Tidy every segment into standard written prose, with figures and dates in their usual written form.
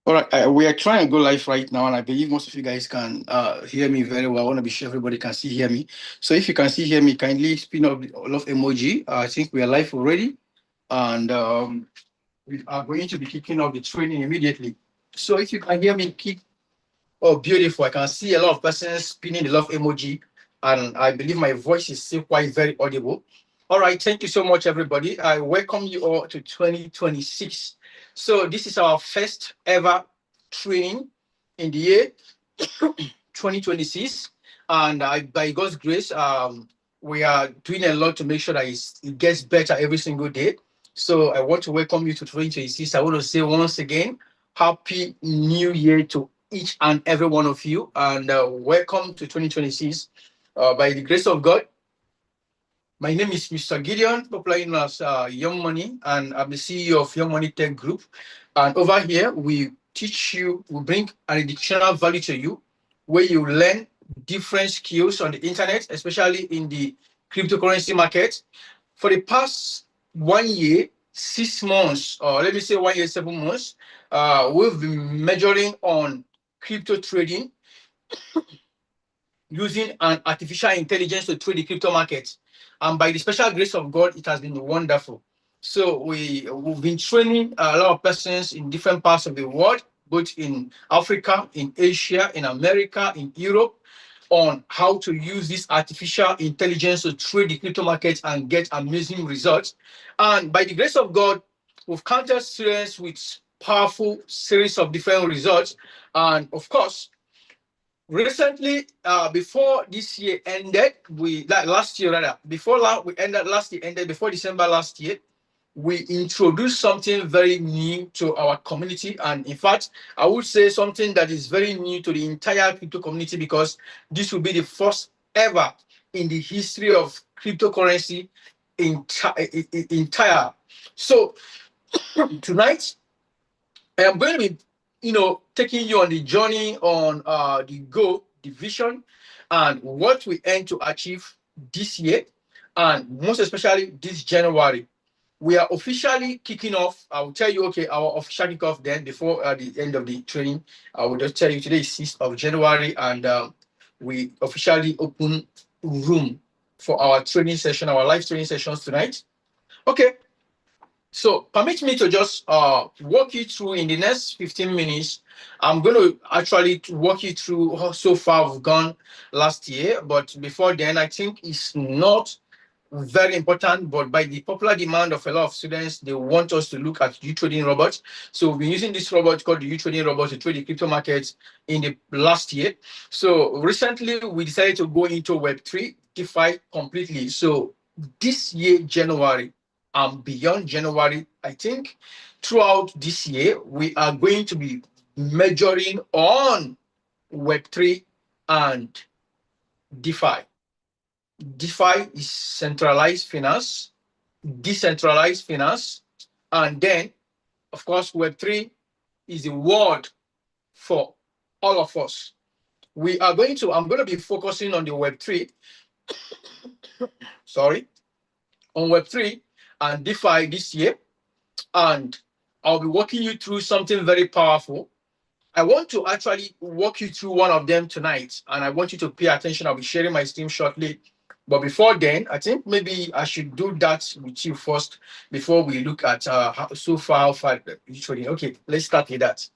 All right, we are trying to go live right now, and I believe most of you guys can hear me very well. I want to be sure everybody can see hear me. So if you can see hear me, kindly spin up the love emoji. I think we are live already, and we are going to be kicking off the training immediately. So if you can hear me, kick. Oh, beautiful! I can see a lot of persons spinning the love emoji, and I believe my voice is still quite very audible. All right, thank you so much, everybody. I welcome you all to 2026. So this is our first ever training in the year 2026, and by God's grace, we are doing a lot to make sure that it gets better every single day. So I want to welcome you to 2026. I want to say once again, Happy New Year to each and every one of you, and welcome to 2026. By the grace of God, my name is Mr. Gideon, popularly known as Young Money, and I'm the CEO of Young Money Tech Group. And over here, we teach you, we bring an additional value to you, where you learn different skills on the internet, especially in the cryptocurrency market. For the past 1 year, 6 months, or let me say 1 year, 7 months, we've been measuring on crypto trading using an artificial intelligence to trade the crypto market. And by the special grace of God, it has been wonderful. So we've been training a lot of persons in different parts of the world, both in Africa, in Asia, in America, in Europe, on how to use this artificial intelligence to trade the crypto market and get amazing results. And by the grace of God, we've counted students with powerful series of different results. And of course, recently, before this year ended, we like last year rather, we ended last year ended before December last year, we introduced something very new to our community, and in fact, I would say something that is very new to the entire crypto community because this will be the first ever in the history of cryptocurrency entire. So tonight I am going to be, taking you on the journey on the goal, the vision, and what we aim to achieve this year, and most especially this January. We are officially kicking off. I will tell you, okay, our official kickoff then before the end of the training. I will just tell you today is 6th of January, and we officially open room for our training session, our live training sessions tonight. Okay, so permit me to just walk you through in the next 15 minutes. I'm going to actually walk you through how so far we've gone last year. But before then, I think it's not very important, but by the popular demand of a lot of students, they want us to look at trading robots. So we've been using this robot called the trading robot to trade the crypto markets in the last year. So recently, we decided to go into Web3, DeFi completely. So this year, January, and beyond January, I think throughout this year, we are going to be measuring on Web3 and DeFi. DeFi is centralized finance, decentralized finance, and then, of course, Web3 is a word for all of us. I'm going to be focusing on the Web3, sorry, on Web3 and DeFi this year, and I'll be walking you through something very powerful. I want to actually walk you through one of them tonight, and I want you to pay attention. I'll be sharing my screen shortly. But before then, I think maybe I should do that with you first before we look at how far literally. Okay, let's start with that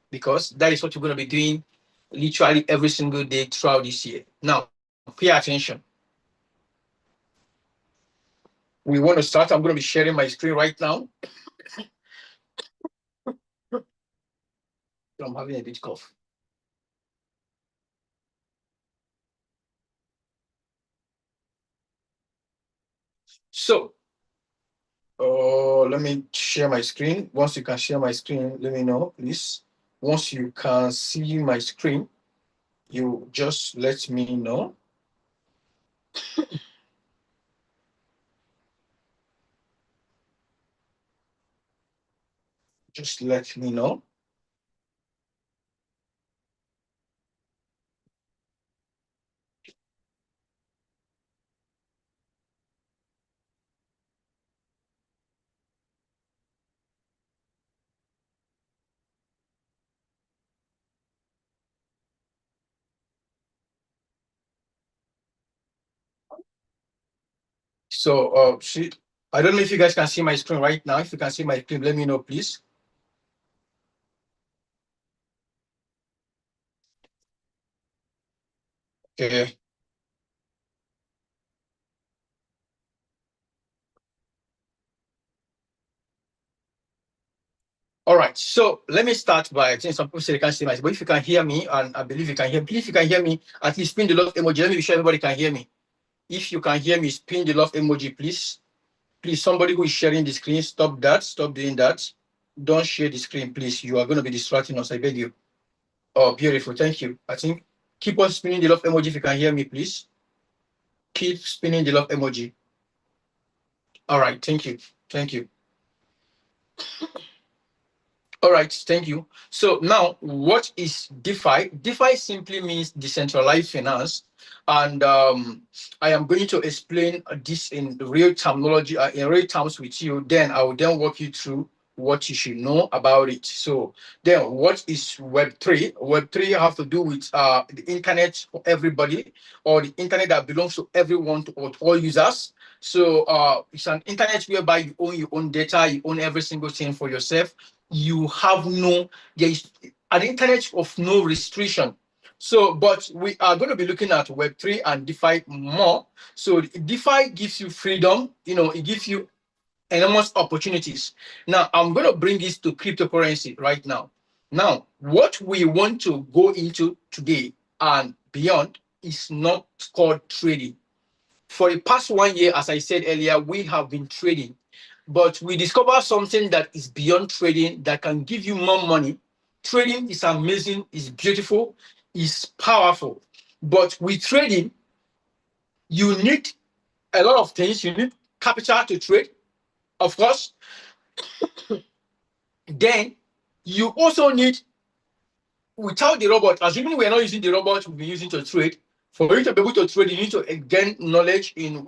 because that is what we're going to be doing literally every single day throughout this year. Now, pay attention. We want to start. I'm going to be sharing my screen right now. I'm having a bit cough. So, let me share my screen. Once you can share my screen, let me know, please. Once you can see my screen, you just let me know. Just let me know. So, I don't know if you guys can see my screen right now. If you can see my screen, let me know, please. Okay. All right. So let me start by saying some people say they can't see my, but if you can hear me, and I believe you can hear me, if you can hear me, at least spin the love emoji. Let me be sure everybody can hear me. If you can hear me, spin the love emoji, please. Please, somebody who is sharing the screen, stop that. Stop doing that. Don't share the screen, please. You are going to be distracting us. I beg you. Oh, beautiful. Thank you. I think keep on spinning the love emoji if you can hear me, please. Keep spinning the love emoji. All right. Thank you. Thank you. All right, thank you. So now, what is DeFi? DeFi simply means decentralized finance, and I am going to explain this in real terminology, in real terms with you. Then I will then walk you through what you should know about it. So then, what is Web3? Web3 have to do with the internet for everybody, or the internet that belongs to everyone, or to all users. So it's an internet whereby you own your own data, you own every single thing for yourself. You have no, there is an internet of no restriction. So, but we are going to be looking at Web3 and DeFi more. So DeFi gives you freedom, it gives you enormous opportunities. Now, I'm going to bring this to cryptocurrency right now. Now, what we want to go into today and beyond is not called trading. For the past 1 year, as I said earlier, we have been trading, but we discovered something that is beyond trading that can give you more money. Trading is amazing, is beautiful, is powerful. But with trading, you need a lot of things. You need capital to trade, of course. Then you also need, without the robot, assuming we're not using the robot we've been using to trade, for you to be able to trade, you need to gain knowledge in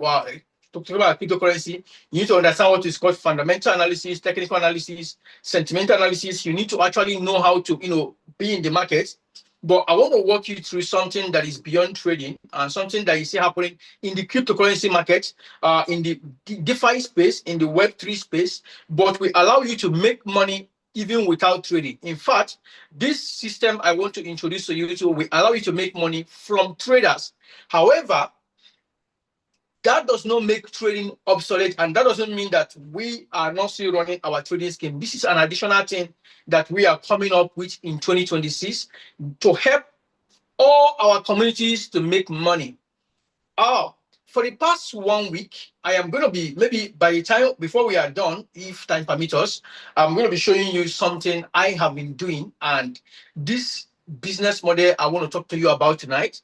talking about cryptocurrency. You need to understand what is called fundamental analysis, technical analysis, sentimental analysis. You need to actually know how to, be in the market. But I want to walk you through something that is beyond trading and something that you see happening in the cryptocurrency market, in the DeFi space, in the Web3 space, but we allow you to make money even without trading. In fact, this system I want to introduce to you will allow you to make money from traders. However, that does not make trading obsolete, and that doesn't mean that we are not still running our trading scheme. This is an additional thing that we are coming up with in 2026 to help all our communities to make money. For the past 1 week, I am going to be, maybe by the time before we are done, if time permits us, I'm going to be showing you something I have been doing. And this business model I want to talk to you about tonight,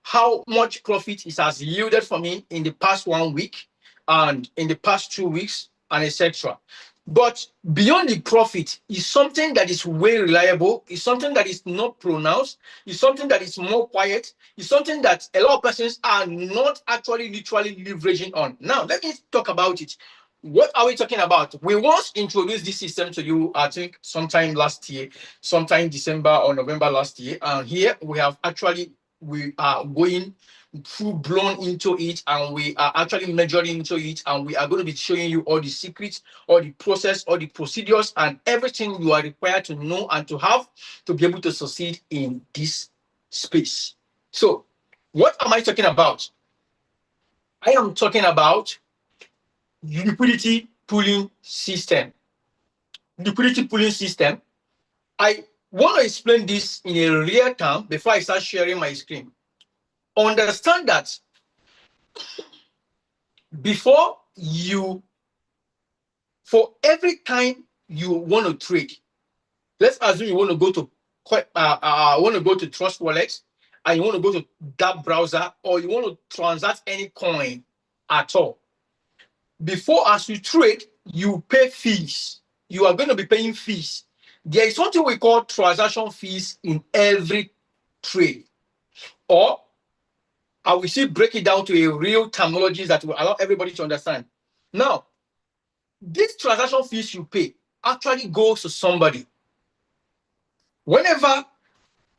how much profit it has yielded for me in the past 1 week and in the past 2 weeks, and etc. But beyond the profit is something that is way reliable, is something that is not pronounced, is something that is more quiet, is something that a lot of persons are not actually literally leveraging on. Now, let me talk about it. What are we talking about? We once introduced this system to you, I think, sometime last year, sometime December or November last year. And here we are going full blown into it, and we are actually measuring into it, and we are going to be showing you all the secrets, all the process, all the procedures, and everything you are required to know and to have to be able to succeed in this space. So, what am I talking about? I am talking about liquidity pooling system. Liquidity pooling system. I want to explain this in a real term before I start sharing my screen. Understand that before you, for every time you want to trade, let's assume you want to go to Trust Wallet, and you want to go to that browser, or you want to transact any coin at all. Before, as you trade, you pay fees. You are going to be paying fees. There is something we call transaction fees in every trade. Or I will still break it down to a real terminology that will allow everybody to understand. Now, this transaction fees you pay actually goes to somebody. Whenever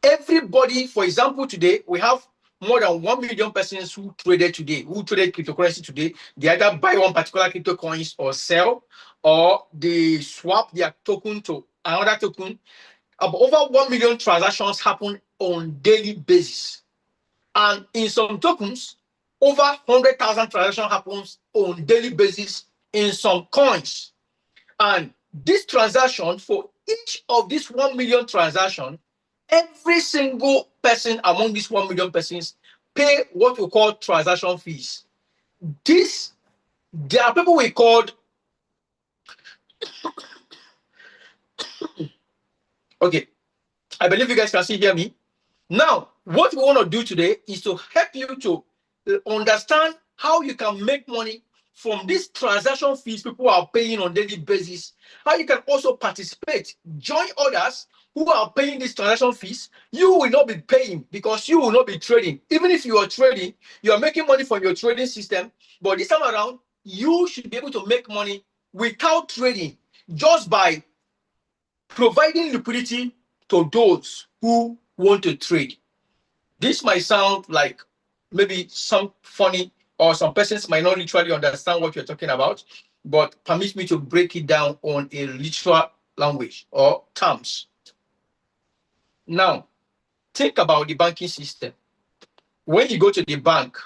everybody, for example, today we have more than 1 million persons who traded today, who traded cryptocurrency today. They either buy one particular crypto coins or sell, or they swap their token to another token. Over 1 million transactions happen on daily basis. And in some tokens, over 100,000 transactions happens on daily basis in some coins. And this transaction, for each of these 1 million transactions, every single person among these 1 million persons pay what we call transaction fees. There are people we called, okay, I believe you guys can still hear me. Now, what we want to do today is to help you to understand how you can make money from these transaction fees people are paying on daily basis. How you can also participate, join others who are paying these transaction fees. You will not be paying because you will not be trading. Even if you are trading, you are making money from your trading system. But this time around, you should be able to make money without trading, just by providing liquidity to those who want to trade. This might sound like maybe some funny, or some persons might not literally understand what you're talking about, but permit me to break it down on a literal language or terms. Now, think about the banking system. When you go to the bank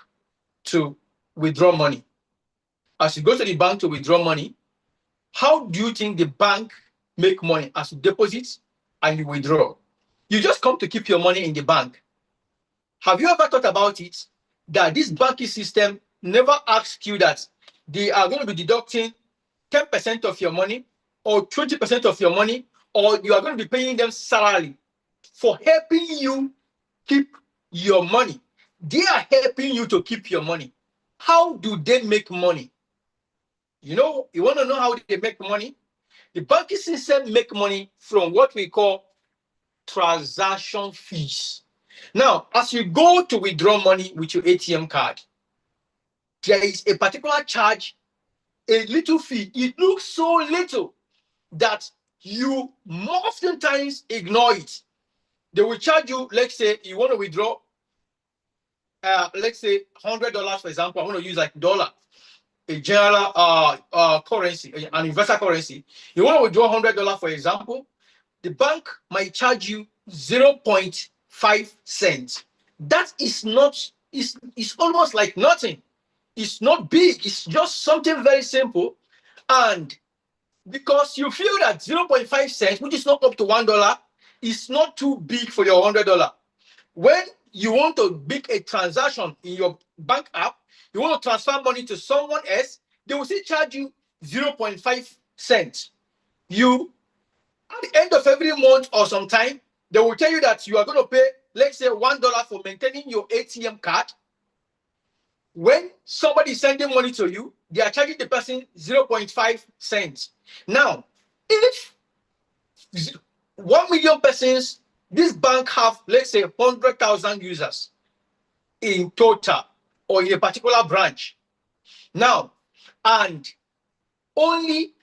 to withdraw money, as you go to the bank to withdraw money, how do you think the bank make money? As you deposit and you withdraw, you just come to keep your money in the bank. Have you ever thought about it, that this banking system never asks you that they are going to be deducting 10% of your money or 20% of your money, or you are going to be paying them salary for helping you keep your money? They are helping you to keep your money. How do they make money? You want to know how they make money? The banking system make money from what we call transaction fees. Now, as you go to withdraw money with your ATM card, there is a particular charge, a little fee. It looks so little that you oftentimes ignore it. They will charge you, let's say you want to withdraw, let's say $100, for example. I want to use like dollar, a general currency, an investor currency. You want to withdraw $100, for example. The bank might charge you 0.5 cents. That is not, it's almost like nothing. It's not big. It's just something very simple. And because you feel that 0.5 cents, which is not up to $1, is not too big for your $100. When you want to make a transaction in your bank app, you want to transfer money to someone else, they will still charge you 0.5 cents. At the end of every month or sometime, they will tell you that you are going to pay, let's say, $1 for maintaining your ATM card. When somebody is sending money to you, they are charging the person 0.5 cents. Now, if 1 million persons, this bank have, let's say, 100,000 users in total, or in a particular branch. Now, and only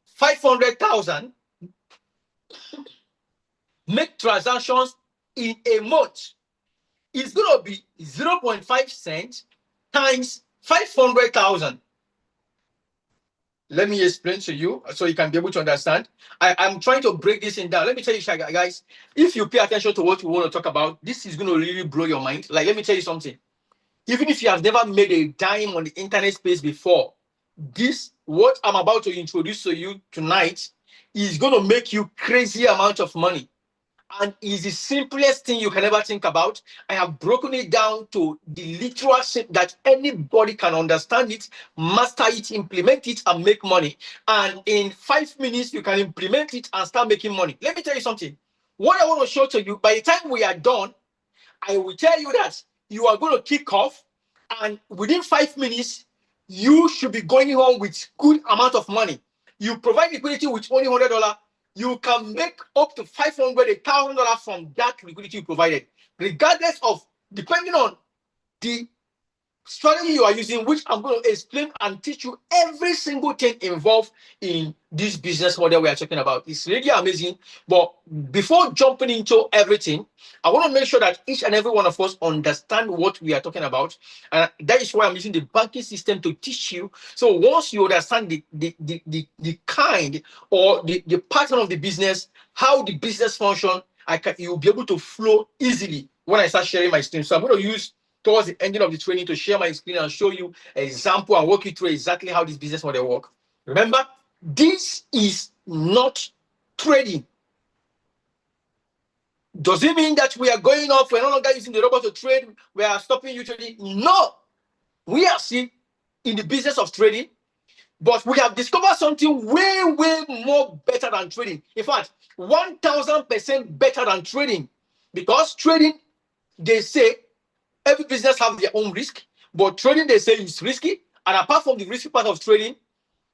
500,000 make transactions in a month, it's going to be 0.5 cents times 500,000. Let me explain to you so you can be able to understand. I'm trying to break this in down. Let me tell you, guys, if you pay attention to what we want to talk about, this is going to really blow your mind. Like, let me tell you something. Even if you have never made a dime on the internet space before, what I'm about to introduce to you tonight is going to make you crazy amount of money. And is the simplest thing you can ever think about. I have broken it down to the literal shape that anybody can understand it, master it, implement it, and make money. And in 5 minutes, you can implement it and start making money. Let me tell you something. What I want to show to you, by the time we are done, I will tell you that you are going to kick off, and within 5 minutes, you should be going home with good amount of money. You provide liquidity with only $100. You can make up to $500, $1,000 from that liquidity you provided, regardless of, depending on the strategy you are using, which I'm going to explain and teach you every single thing involved in this business model we are talking about. It's really amazing. But before jumping into everything, I want to make sure that each and every one of us understand what we are talking about. And that is why I'm using the banking system to teach you. So once you understand the kind or the pattern of the business, how the business function, you'll be able to flow easily when I start sharing my screen. So I'm going to use towards the ending of the training to share my screen and show you an example and walk you through exactly how this business model works. Remember, this is not trading. Does it mean that we are going off, we're no longer using the robot to trade, we are stopping you trading? No. We are still in the business of trading, but we have discovered something way, way more better than trading. In fact, 1000% better than trading. Because trading, they say, every business have their own risk, but trading they say is risky. And apart from the risky part of trading,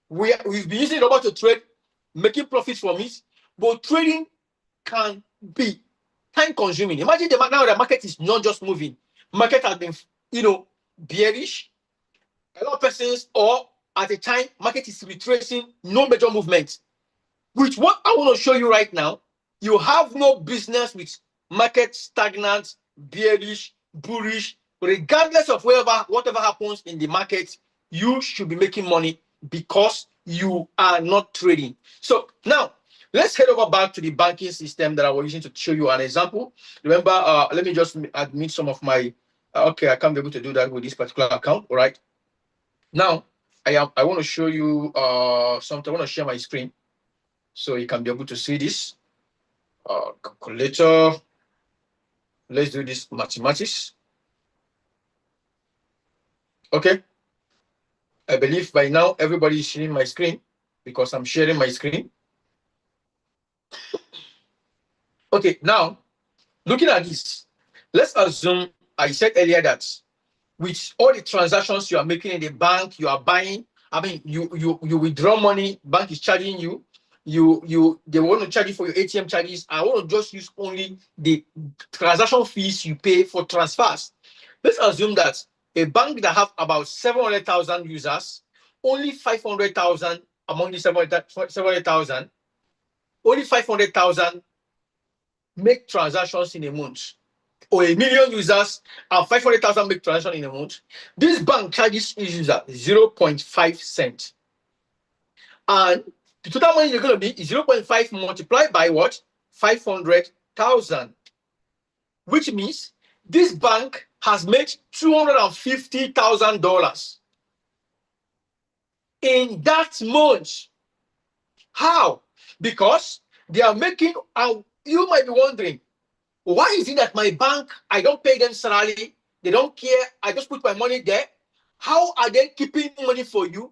we've been using robot to trade, making profits from it. But trading can be time consuming. Imagine now the market is not just moving. Market has been, bearish. A lot of persons, or at a time, market is retracing, no major movement. Which what I want to show you right now, you have no business with market stagnant, bearish, bullish, regardless of whatever happens in the market, you should be making money because you are not trading. So now let's head over back to the banking system that I was using to show you an example. Remember, let me just admit some of my okay, I can't be able to do that with this particular account. All right. Now I want to show you something. I want to share my screen so you can be able to see this. Calculator. Let's do this mathematics. Okay. I believe by now everybody is seeing my screen because I'm sharing my screen. Okay, now looking at this, let's assume I said earlier that with all the transactions you are making in the bank, you are buying. I mean, you withdraw money, bank is charging you. They want to charge you for your ATM charges. I want to just use only the transaction fees you pay for transfers. Let's assume that a bank that have about 700,000 users, only 500,000 among the 700,000, only 500,000 make transactions in a month, or a million users and 500,000 make transactions in a month. This bank charges each user 0.5 cents. And the total money you're going to be is 0.5 multiplied by what? 500,000. Which means this bank has made $250,000 in that month. How? Because they are making, you might be wondering, why is it that my bank, I don't pay them salary, they don't care, I just put my money there? How are they keeping money for you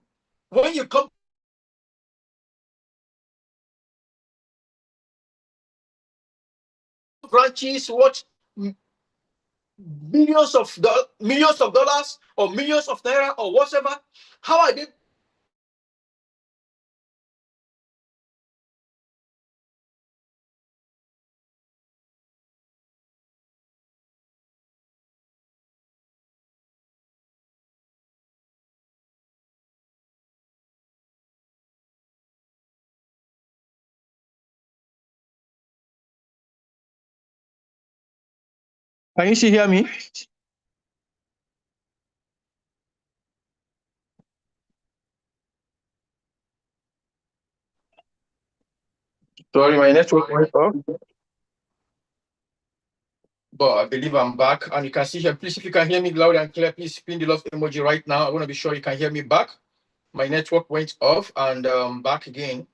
when you come branches, what millions of dollars or millions of naira or whatever? How are they Can you still hear me? Sorry, my network went off. But I believe I'm back and you can see here. Please, if you can hear me loud and clear, please spin the love emoji right now. I want to be sure you can hear me back. My network went off and back again.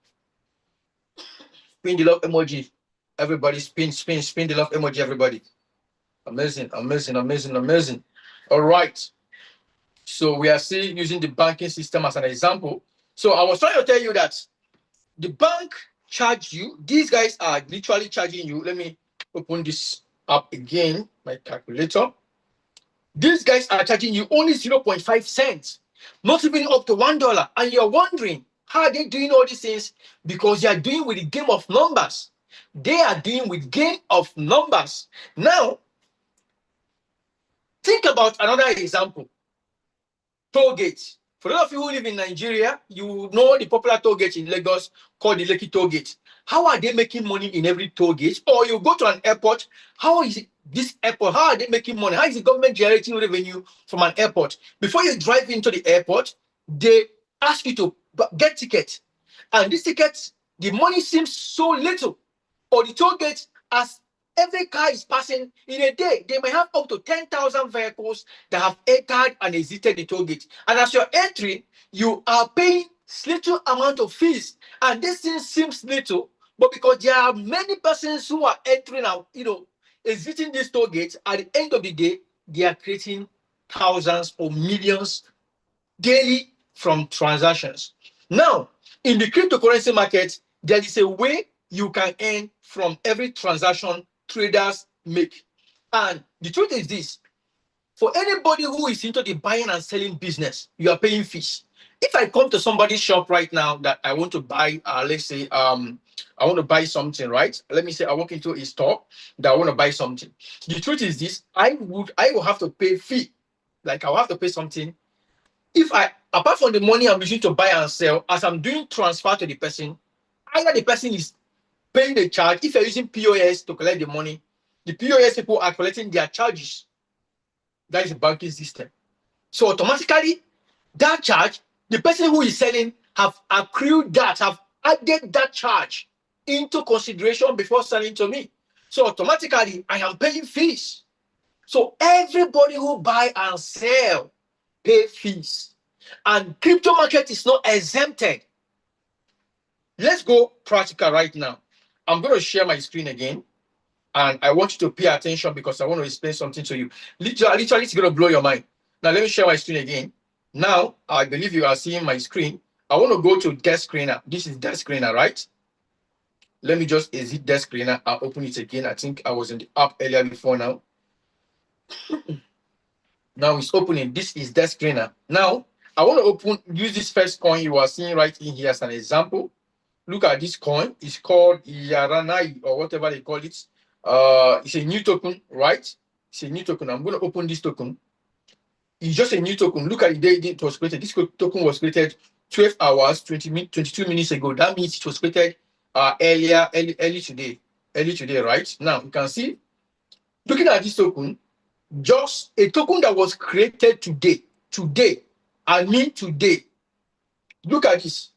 Spin the love emoji. Everybody spin the love emoji, everybody. Amazing, amazing, amazing, amazing. All right. So we are still using the banking system as an example. So I was trying to tell you that the bank charge you. These guys are literally charging you. Let me open this up again, my calculator. These guys are charging you only 0.5 cents, not even up to $1. And you're wondering, how are they doing all these things? Because they are doing with the game of numbers. They are doing with game of numbers. Now, think about another example. toll gate. For those of you who live in Nigeria, you know the popular toll gate in Lagos called the Lekki toll gate. How are they making money in every toll gate? Or you go to an airport, how is it, this airport, how are they making money? How is the government generating revenue from an airport? Before you drive into the airport, they ask you to get tickets. And these tickets, the money seems so little. Or the toll gate, as every car is passing in a day, they may have up to 10,000 vehicles that have entered and exited the toll gate. And as you're entering, you are paying little amount of fees. And this thing seems little, but because there are many persons who are entering and exiting this toll gate, at the end of the day, they are creating thousands or millions daily from transactions. Now, in the cryptocurrency market, there is a way you can earn from every transaction traders make. And the truth is this: for anybody who is into the buying and selling business, you are paying fees. If I come to somebody's shop right now that I want to buy, let's say, I want to buy something, right? Let me say I walk into a store that I want to buy something. The truth is this: I will have to pay fee. Like I'll have to pay something. If I, apart from the money I'm using to buy and sell, as I'm doing transfer to the person, either the person is paying the charge. If you're using POS to collect the money, the POS people are collecting their charges. That is the banking system. So automatically, that charge, the person who is selling have accrued that, have added that charge into consideration before selling to me. So automatically, I am paying fees. So everybody who buy and sell pay fees. And crypto market is not exempted. Let's go practical right now. I'm going to share my screen again. And I want you to pay attention because I want to explain something to you. Literally, it's going to blow your mind. Now, let me share my screen again. Now, I believe you are seeing my screen. I want to go to Desk Screener. This is Desk Screener, right? Let me just exit Desk Screener. I'll open it again. I think I was in the app earlier before now. Now it's opening. This is Desk Screener. Now, I want to use this first coin you are seeing right in here as an example. Look at this coin. It's called Yaranai or whatever they call it. It's a new token, right? It's a new token. I'm going to open this token. It's just a new token. Look at the day it was created. This token was created 12 hours, 22 minutes ago. That means it was created early today, right? Now, you can see, looking at this token, just a token that was created today. Look at this.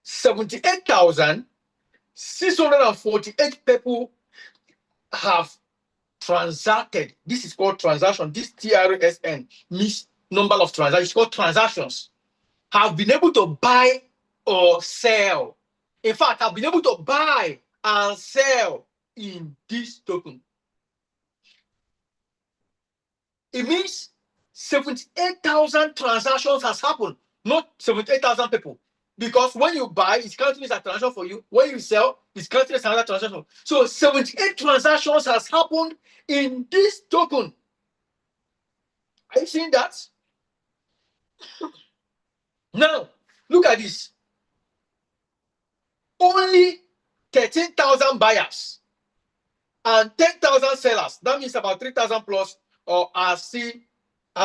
78,648 people have transacted. This is called transaction. This TRSN means number of transactions. It's called transactions. Have been able to buy or sell. In fact, have been able to buy and sell in this token. It means 78,000 transactions has happened, not 78,000 people. Because when you buy, it's counting as a transaction for you. When you sell, it's counting as another transaction. So 78 transactions has happened in this token. Are you seeing that? Now, look at this. Only 13,000 buyers and 10,000 sellers. That means about 3,000 plus or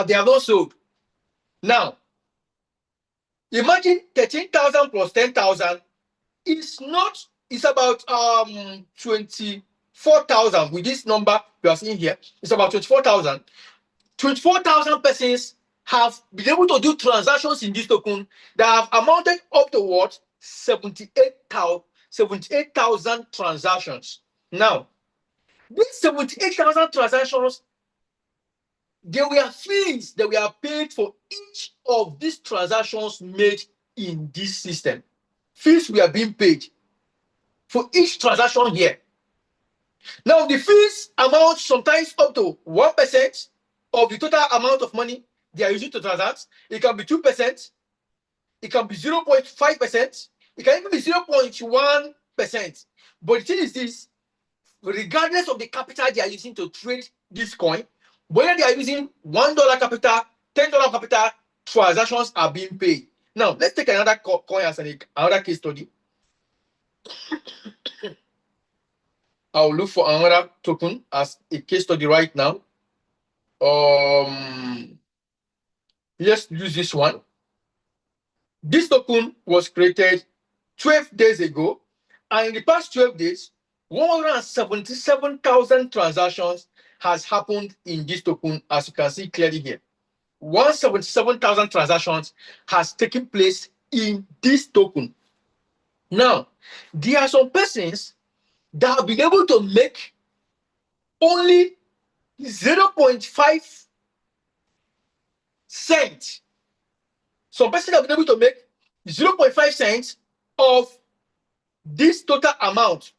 they have not sold. Now, imagine 13,000 plus 10,000 is about 24,000. With this number you are seeing here, it's about 24,000. 24,000 persons have been able to do transactions in this token that have amounted up to what? 78,000 transactions. Now, these 78,000 transactions, there were fees that were paid for each of these transactions made in this system. Fees were being paid for each transaction here. Now, the fees amount sometimes up to 1% of the total amount of money they are using to transact. It can be 2%. It can be 0.5%. It can even be 0.1%. But the thing is this, regardless of the capital they are using to trade this coin, whether they are using $1 capital, $10 capital, transactions are being paid. Now, let's take another coin as another case study. I'll look for another token as a case study right now. Let's use this one. This token was created 12 days ago, and in the past 12 days, 177,000 transactions has happened in this token, as you can see clearly here. 177,000 transactions has taken place in this token. Now, there are some persons that have been able to make only 0.5 cents. Some persons have been able to make 0.5 cents of this total amount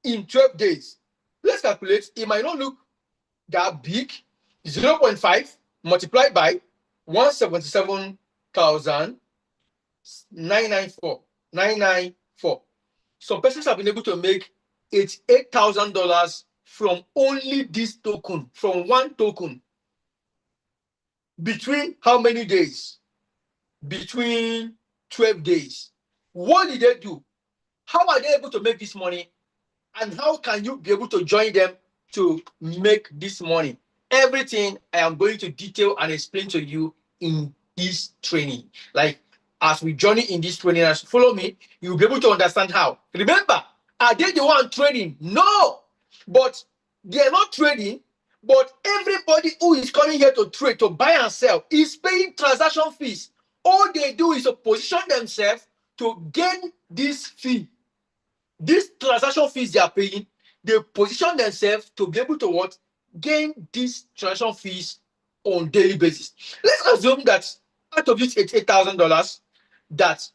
in 12 days. Let's calculate. It might not look that big. 0.5 multiplied by 177,994. Some persons have been able to make $88,000 from only this token, from one token. Between how many days? Between 12 days. What did they do? How are they able to make this money? And how can you be able to join them to make this money? Everything I am going to detail and explain to you in this training. Like, as we journey in this training, as you follow me, you'll be able to understand how. Remember, are they the one trading? No, but they are not trading. But everybody who is coming here to trade, to buy and sell, is paying transaction fees. All they do is to position themselves to gain this fee. These transaction fees they are paying, they position themselves to be able to what? Gain these transaction fees on daily basis. Let's assume that out of this $88,000 that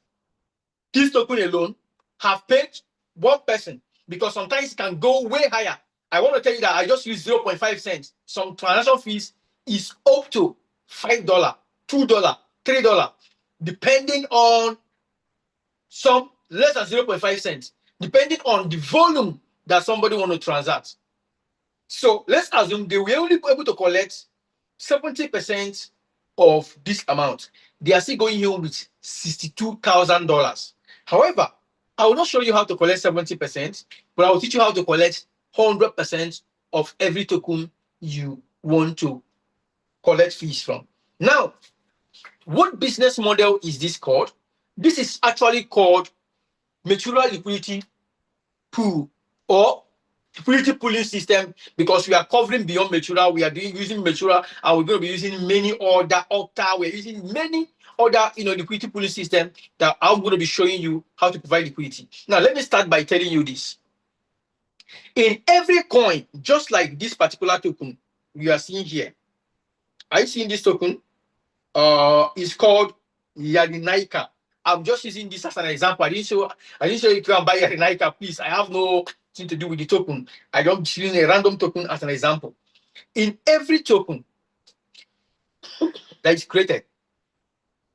this token alone have paid one person, because sometimes it can go way higher. I want to tell you that I just use 0.5 cents. Some transaction fees is up to $5, $2, $3, depending on some less than 0.5 cents, depending on the volume that somebody want to transact. So let's assume they were only able to collect 70% of this amount. They are still going home with $62,000. However, I will not show you how to collect 70%, but I will teach you how to collect 100% of every token you want to collect fees from. Now, what business model is this called? This is actually called material liquidity pool or liquidity pooling system, because we are covering beyond material. We are using material, and we're going to be using many other Octa. We're using many other liquidity pooling system that I'm going to be showing you how to provide liquidity. Now, let me start by telling you this. In every coin, just like this particular token you are seeing here, are you seeing this token? It's called Yarinaika. I'm just using this as an example. I didn't show you can buy Yarinaika, please. I have no thing to do with the token. I don't use a random token as an example. In every token that is created,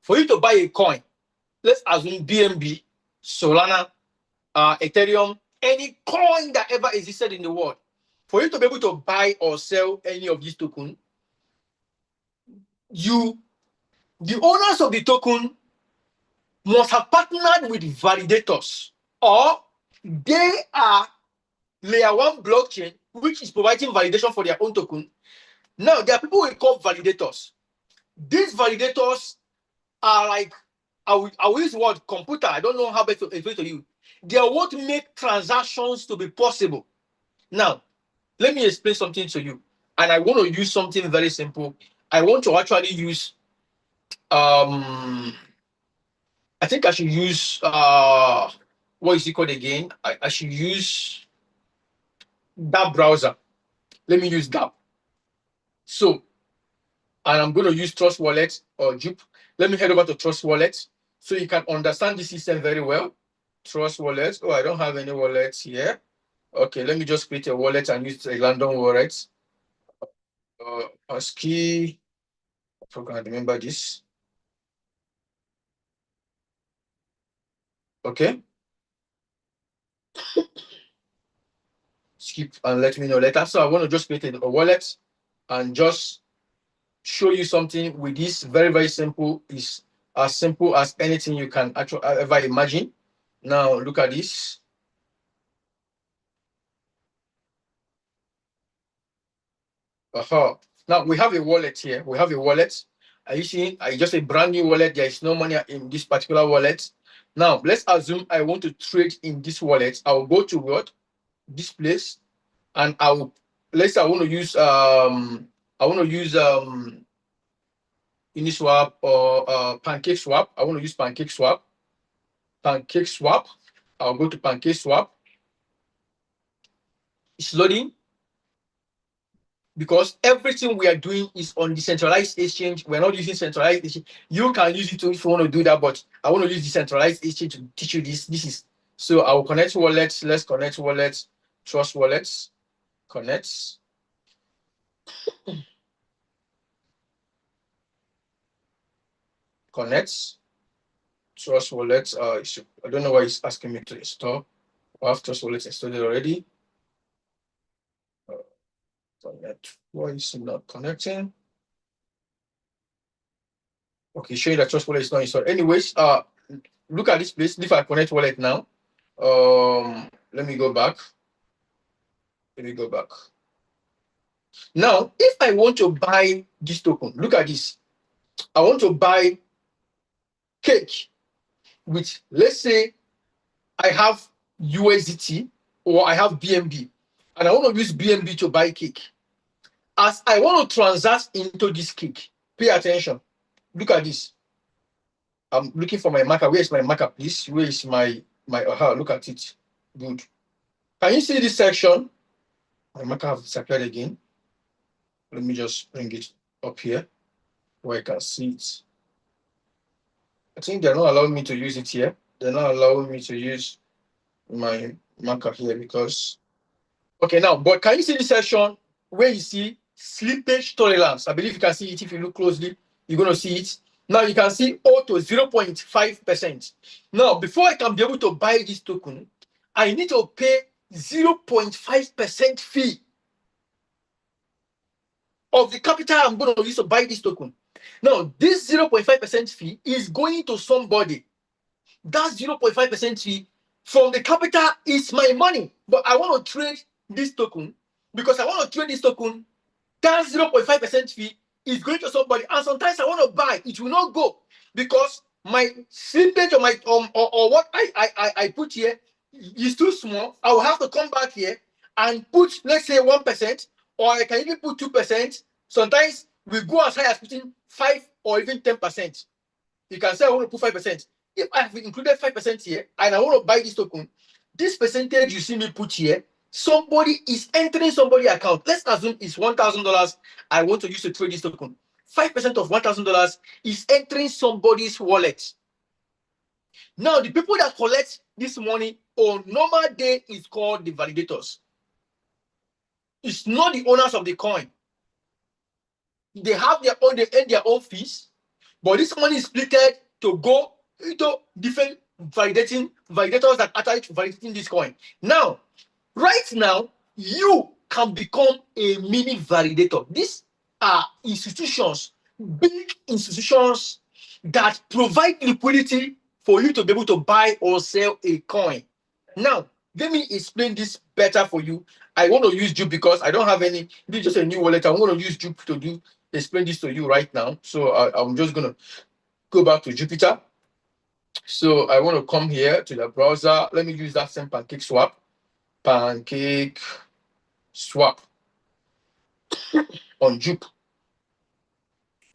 for you to buy a coin, let's assume BNB, Solana, Ethereum, any coin that ever existed in the world, for you to be able to buy or sell any of these tokens, the owners of the token must have partnered with validators, or they are layer one blockchain, which is providing validation for their own token. Now, there are people we call validators. These validators are like, I will use the word computer. I don't know how best to explain to you. They are what make transactions to be possible. Now, let me explain something to you. And I want to use something very simple. I want to actually use I think I should use what is it called again? I should use that browser. Let me use that. So, and I'm going to use Trust Wallet or Jupe. Let me head over to Trust Wallet so you can understand the system very well. Trust Wallet. Oh, I don't have any wallets here. Okay, let me just create a wallet and use a random wallet. ASCII. I can remember this. Okay. Skip and let me know later. So I want to just create a wallet and just show you something with this. Very, very simple. It's as simple as anything you can actually ever imagine. Now look at this. Now we have a wallet here. We have a wallet, Are you seeing? I just a brand new wallet. There is no money in this particular wallet. Now, let's assume I want to trade in this wallet. I will go to what? This place, and I will, let's say I want to use Uniswap or Pancake Swap. I want to use Pancake Swap. Pancake Swap. I'll go to Pancake Swap. It's loading because everything we are doing is on decentralized exchange. We're not using centralized exchange. You can use it if you want to do that, but I want to use decentralized exchange to teach you this. This is so I will connect wallets. Let's connect wallets. Trust wallets. Connects. Connects. Trust wallets. I don't know why it's asking me to install. I have trust wallets installed already. Connect. Why is it not connecting? Okay, showing that trust wallet is not installed. Anyways, look at this place. If I connect wallet now, let me go back. Let me go back. Now, if I want to buy this token, look at this. I want to buy cake with, let's say, I have USDT or I have BNB, and I want to use BNB to buy cake. As I want to transact into this cake, pay attention. Look at this. I'm looking for my marker. Where is my marker, please? Where is my look at it. Good. Can you see this section? My marker has disappeared again. Let me just bring it up here where I can see it. I think they're not allowing me to use it here. They're not allowing me to use my marker here because okay now, but can you see this section where you see slippage tolerance? I believe you can see it if you look closely, you're gonna see it. Now you can see auto 0.5%. Now, before I can be able to buy this token, I need to pay 0.5% fee of the capital I'm going to use to buy this token. Now, this 0.5% fee is going to somebody. That 0.5% fee from the capital is my money. But I want to trade this token because I want to trade this token. That 0.5% fee is going to somebody. And sometimes I want to buy. It will not go because my slippage or my or what I put here is too small. I will have to come back here and put, let's say, 1%, or I can even put 2%. Sometimes we go as high as putting 5 or even 10%. You can say I want to put 5%. If I have included 5% here and I want to buy this token, this percentage you see me put here, somebody is entering somebody's account. Let's assume it's $1,000 I want to use to trade this token. 5% of $1,000 is entering somebody's wallet. Now, the people that collect this money on normal day is called the validators. It's not the owners of the coin. They have their own, they earn their own fees, but this money is split to go into different validators that are validating this coin. Now, right now, you can become a mini validator. These are institutions, big institutions that provide liquidity for you to be able to buy or sell a coin. Now, let me explain this better for you. I want to use Jupe because I don't have any. This is just a new wallet. I'm going to use Jupe to explain this to you right now. So I'm just going to go back to Jupiter. So I want to come here to the browser. Let me use that same Pancake Swap. Pancake Swap on Jupe.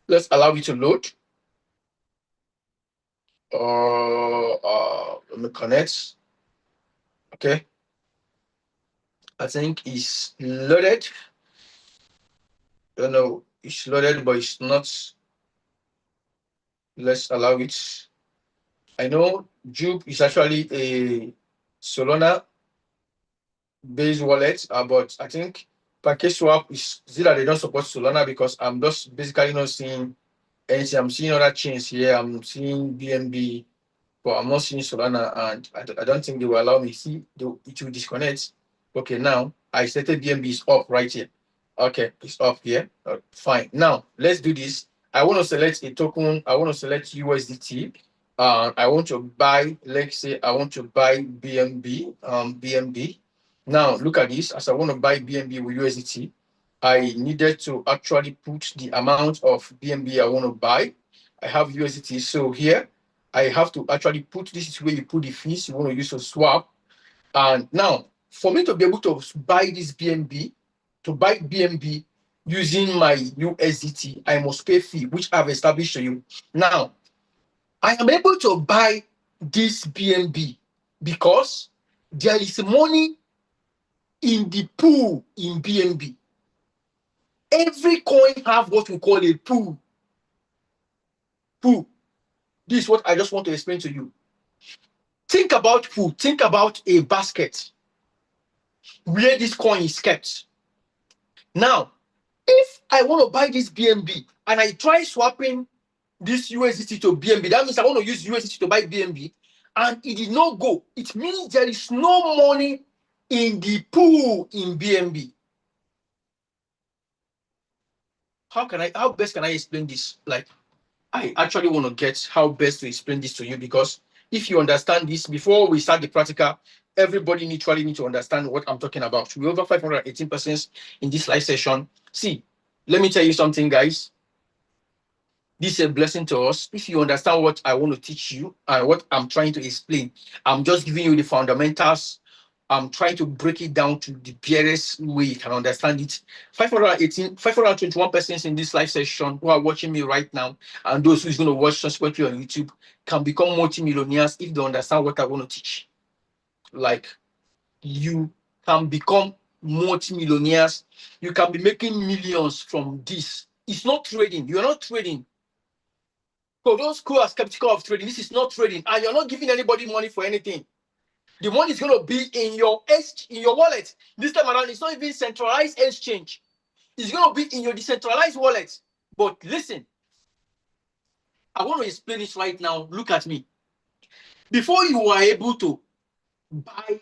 Let's allow it to load. Let me connect. Okay. I think it's loaded. Don't know. It's loaded, but it's not. Let's allow it. I know Jupe is actually a Solana based wallet, but I think PancakeSwap is that they don't support Solana because I'm just basically not seeing anything. I'm seeing other chains here. I'm seeing BNB, but I'm not seeing Solana, and I don't think they will allow me. See, it will disconnect. Okay, now I stated BNB is up right here. Okay, it's up here. Fine. Now let's do this. I want to select a token. I want to select USDT. I want to buy. Let's say I want to buy BNB. BNB. Now look at this. As I want to buy BNB with USDT, I needed to actually put the amount of BNB I want to buy. I have USDT. So here I have to actually put, this is where you put the fees you want to use to swap. And now for me to be able to buy this BNB, to buy BNB using my USDT, I must pay fee, which I've established to you. Now, I am able to buy this BNB because there is money in the pool in BNB. Every coin have what we call a pool. Pool. This is what I just want to explain to you. Think about pool. Think about a basket where this coin is kept. Now, if I want to buy this BNB and I try swapping this USDT to BNB, that means I want to use USDT to buy BNB, and it did not go. It means there is no money in the pool in BNB. How best can I explain this? Like, I actually want to get how best to explain this to you, because if you understand this before we start the practical, everybody literally need to understand what I'm talking about. We're over 518 persons in this live session. See, let me tell you something, guys. This is a blessing to us. If you understand what I want to teach you and what I'm trying to explain, I'm just giving you the fundamentals. I'm trying to break it down to the barest way you can understand it. 521 persons in this live session who are watching me right now, and those who's going to watch subsequently on YouTube, can become multimillionaires if they understand what I want to teach. Like, you can become multimillionaires. You can be making millions from this. It's not trading. You're not trading. For those who are skeptical of trading, this is not trading, and you're not giving anybody money for anything. The money is going to be in your wallet. This time around, it's not even centralized exchange. It's going to be in your decentralized wallet. But listen, I want to explain this right now. Look at me. Before you are able to buy,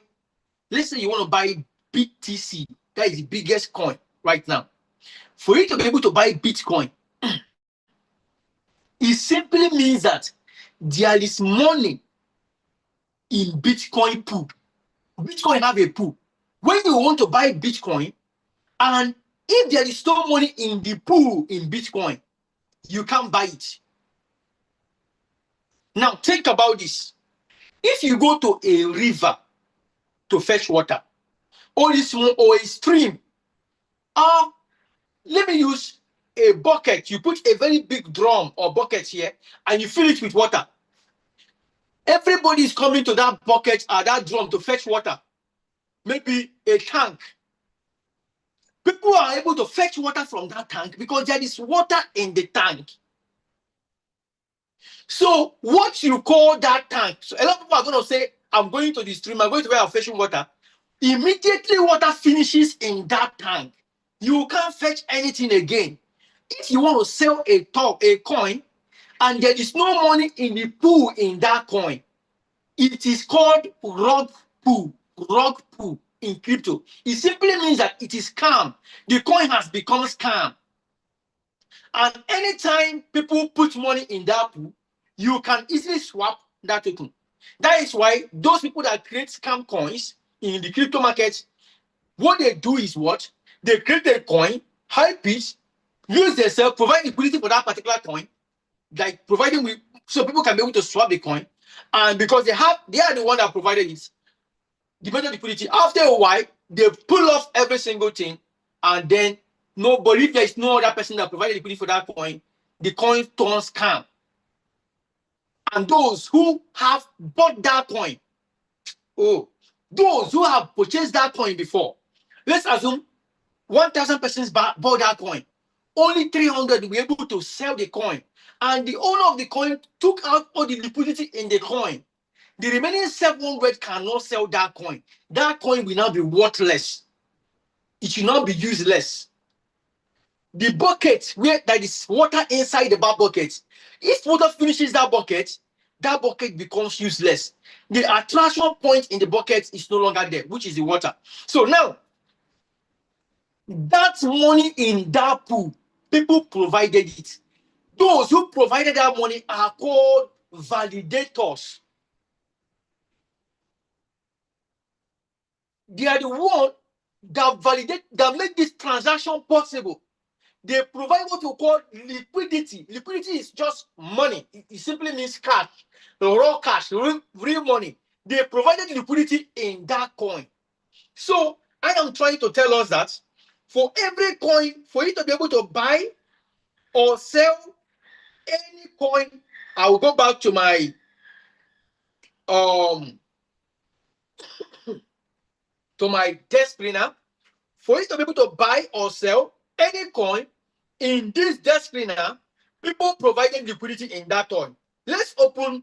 let's say you want to buy BTC, that is the biggest coin right now. For you to be able to buy Bitcoin, it simply means that there is money in Bitcoin pool. Bitcoin have a pool. When you want to buy Bitcoin, and if there is no money in the pool in Bitcoin, you can't buy it. Now think about this. If you go to a river to fetch water, or a stream, let me use a bucket. You put a very big drum or bucket here and you fill it with water. Everybody is coming to that bucket or that drum to fetch water. Maybe a tank. People are able to fetch water from that tank because there is water in the tank. So what you call that tank? So a lot of people are going to say, I'm going to the stream, I'm going to where I'm fetching water. Immediately water finishes in that tank, you can't fetch anything again. If you want to sell a coin and there is no money in the pool in that coin, it is called rug pool. Rug pool in crypto. It simply means that it is calm. The coin has become scam. And anytime people put money in that pool, you can easily swap that token. That is why those people that create scam coins in the crypto market, what they do is what? They create a coin, hype it, use themselves, provide liquidity for that particular coin, like providing with, so people can be able to swap the coin. And because they are the one that provided it, the better liquidity. After a while, they pull off every single thing, and then nobody, if there is no other person that provided liquidity for that coin, the coin turns scam. And those who have bought that coin, those who have purchased that coin before, let's assume 1,000 persons bought that coin. Only 300 were able to sell the coin. And the owner of the coin took out all the liquidity in the coin. The remaining 700 cannot sell that coin. That coin will now be worthless. It will not be useless. The bucket where there is water inside the bucket, if water finishes that bucket becomes useless. The attraction point in the bucket is no longer there, which is the water. So now, that money in that pool, people provided it. Those who provided that money are called validators. They are the one that make this transaction possible. They provide what we call liquidity. Liquidity is just money. It simply means cash, raw cash, real money. They provided liquidity in that coin. So I am trying to tell us that for every coin, for you to be able to buy or sell any coin, I will go back to my desk screener. For you to be able to buy or sell any coin in this desk screener, people provided liquidity in that coin. Let's open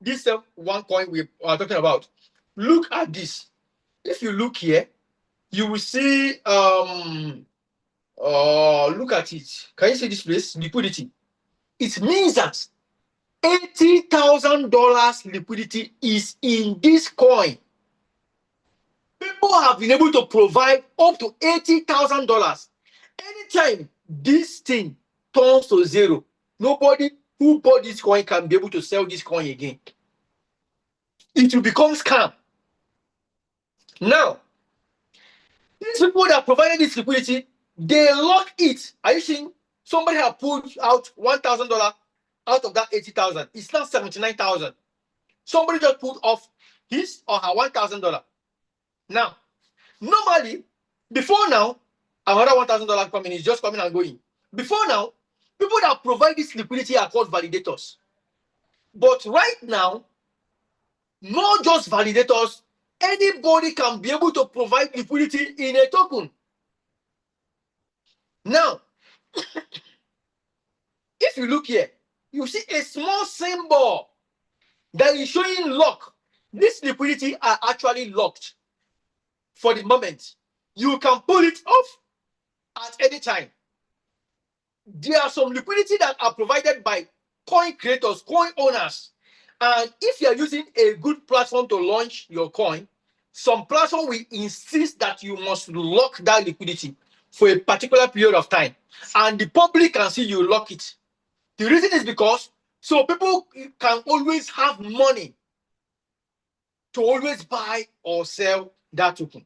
this one coin we are talking about. Look at this. If you look here, you will see look at it. Can you see this place? Liquidity. It means that $80,000 liquidity is in this coin. People have been able to provide up to $80,000. Anytime this thing turns to zero, nobody who bought this coin can be able to sell this coin again. It will become scam. Now, these people that provided this liquidity, they lock it. Are you seeing? Somebody have pulled out $1,000 out of that 80,000. It's now 79,000. Somebody just pulled off his or her $1,000. Now, normally, before now, another $1,000 coming is just coming and going. Before now, people that provide this liquidity are called validators. But right now, not just validators, anybody can be able to provide liquidity in a token. Now, if you look here, you see a small symbol that is showing lock. This liquidity are actually locked for the moment. You can pull it off at any time. There are some liquidity that are provided by coin creators, coin owners. And if you are using a good platform to launch your coin, some platform will insist that you must lock that liquidity for a particular period of time. And the public can see you lock it. The reason is because so people can always have money to always buy or sell that token.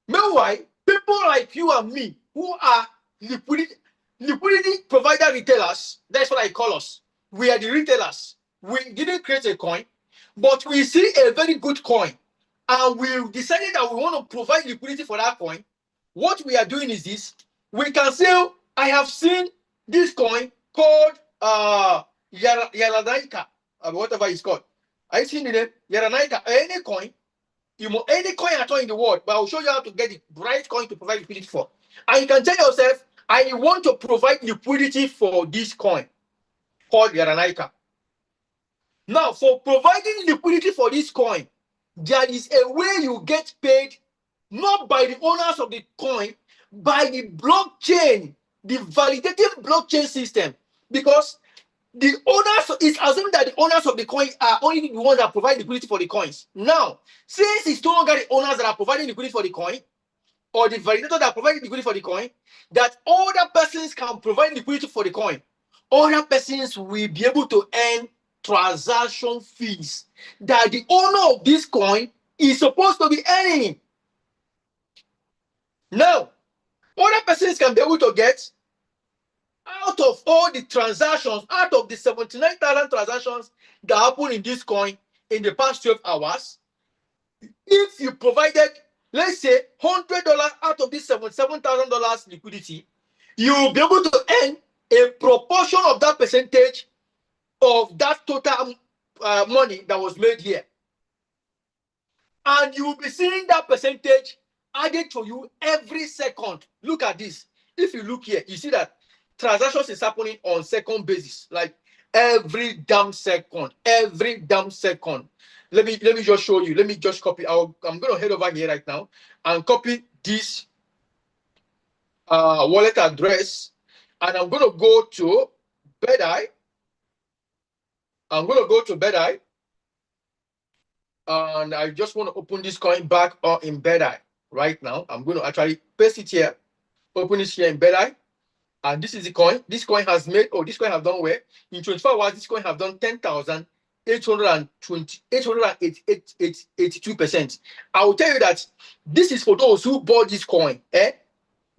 Meanwhile, people like you and me who are liquidity provider retailers, that's what I call us. We are the retailers. We didn't create a coin, but we see a very good coin and we decided that we want to provide liquidity for that coin. What we are doing is this. We can say, I have seen this coin called Yaranaika, whatever it's called. I seen the name Yaranaika. Any coin at all in the world, but I'll show you how to get the right coin to provide liquidity for. And you can tell yourself, I want to provide liquidity for this coin called Yaranaika. Now, for providing liquidity for this coin, there is a way you get paid, not by the owners of the coin, by the blockchain, the validated blockchain system, because the owners is assuming that the owners of the coin are only the ones that provide liquidity for the coins. Now, since it's no longer the owners that are providing liquidity for the coin, or the validator that provides liquidity for the coin, that other persons can provide liquidity for the coin. Other persons will be able to earn transaction fees that the owner of this coin is supposed to be earning. Now, other persons can be able to get out of all the transactions, out of the 79,000 transactions that happened in this coin in the past 12 hours, if you provided, let's say, $100 out of this $77,000 liquidity, you will be able to earn a proportion of that percentage of that total money that was made here. And you will be seeing that percentage added to you every second. Look at this. If you look here, you see that transactions is happening on second basis, like every damn second. Let me just show you. Let me just copy. I'm going to head over here right now and copy this wallet address, and I'm going to go to BedEye. And I just want to open this coin back in BedEye right now. I'm going to actually paste it here, open it here in BedEye. And this is the coin. This coin has made, this coin has done well. In 24 hours, this coin have done 10,000 882%. I will tell you that this is for those who bought this coin. They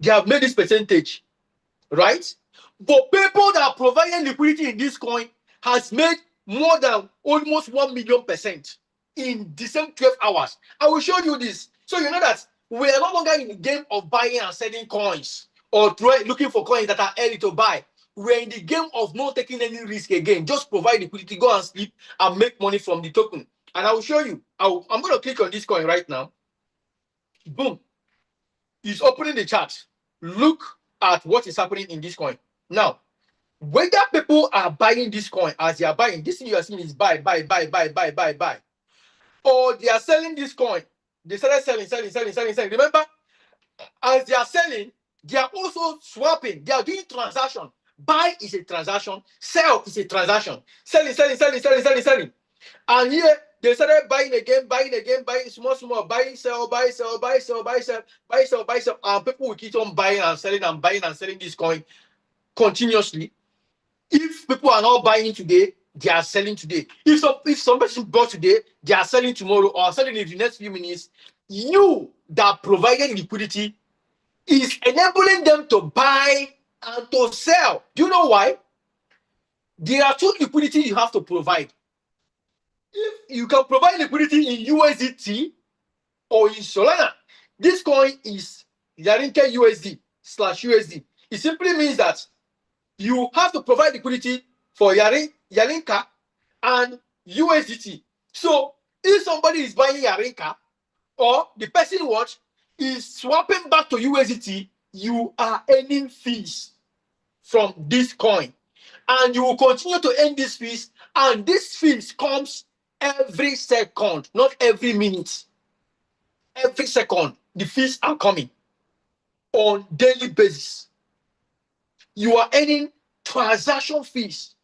have made this percentage, right? But people that are providing liquidity in this coin has made more than almost 1,000,000% in the same 12 hours. I will show you this. So you know that we are no longer in the game of buying and selling coins or looking for coins that are early to buy. We're in the game of not taking any risk again. Just provide liquidity, go and sleep, and make money from the token. And I will show you. I'm going to click on this coin right now. Boom. It's opening the chart. Look at what is happening in this coin. Now, whether people are buying this coin as they are buying, this thing you are seeing is buy, or they are selling this coin. They started selling. Remember, as they are selling, they are also swapping. They are doing transaction. Buy is a transaction. Sell is a transaction. Selling. And here they started buying again, buying small, buying, sell. And people will keep on buying and selling this coin continuously. If people are not buying today, they are selling today. If some person bought today, they are selling tomorrow or selling in the next few minutes. You that provided liquidity is enabling them to buy and to sell. Do you know why? There are two liquidity you have to provide. If you can provide liquidity in USDT or in Solana, this coin is Yarinka USD/USD. It simply means that you have to provide liquidity for Yarinka and USDT. So if somebody is buying Yarinka or the person is swapping back to USDT, you are earning fees from this coin. And you will continue to earn these fees. And these fees comes every second, not every minute. Every second, the fees are coming on daily basis. You are earning transaction fees.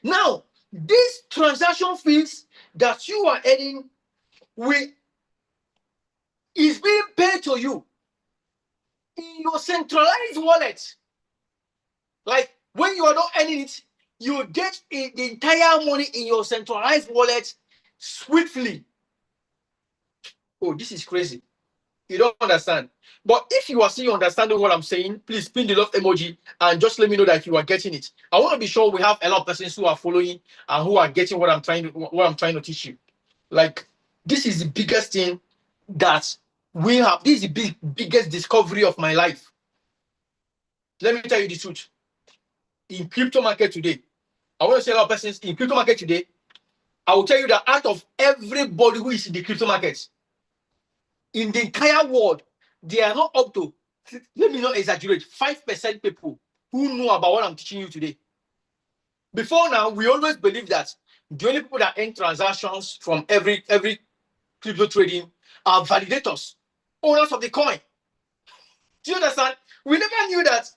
Now, these transaction fees that you are earning is being paid to you in your centralized wallet. Like when you are not earning it, you get the entire money in your centralized wallet swiftly. Oh, this is crazy. You don't understand. But if you are still understanding what I'm saying, please pin the love emoji and just let me know that you are getting it. I want to be sure we have a lot of persons who are following and who are getting what I'm trying to teach you. Like, this is the biggest thing that we have. This is the biggest discovery of my life. Let me tell you the truth. In crypto market today, I want to say a lot of persons in crypto market today, I will tell you that out of everybody who is in the crypto market, in the entire world, they are not up to, let me not exaggerate, 5% people who know about what I'm teaching you today. Before now, we always believe that the only people that earn transactions from every crypto trading are validators, owners of the coin. Do you understand? We never knew that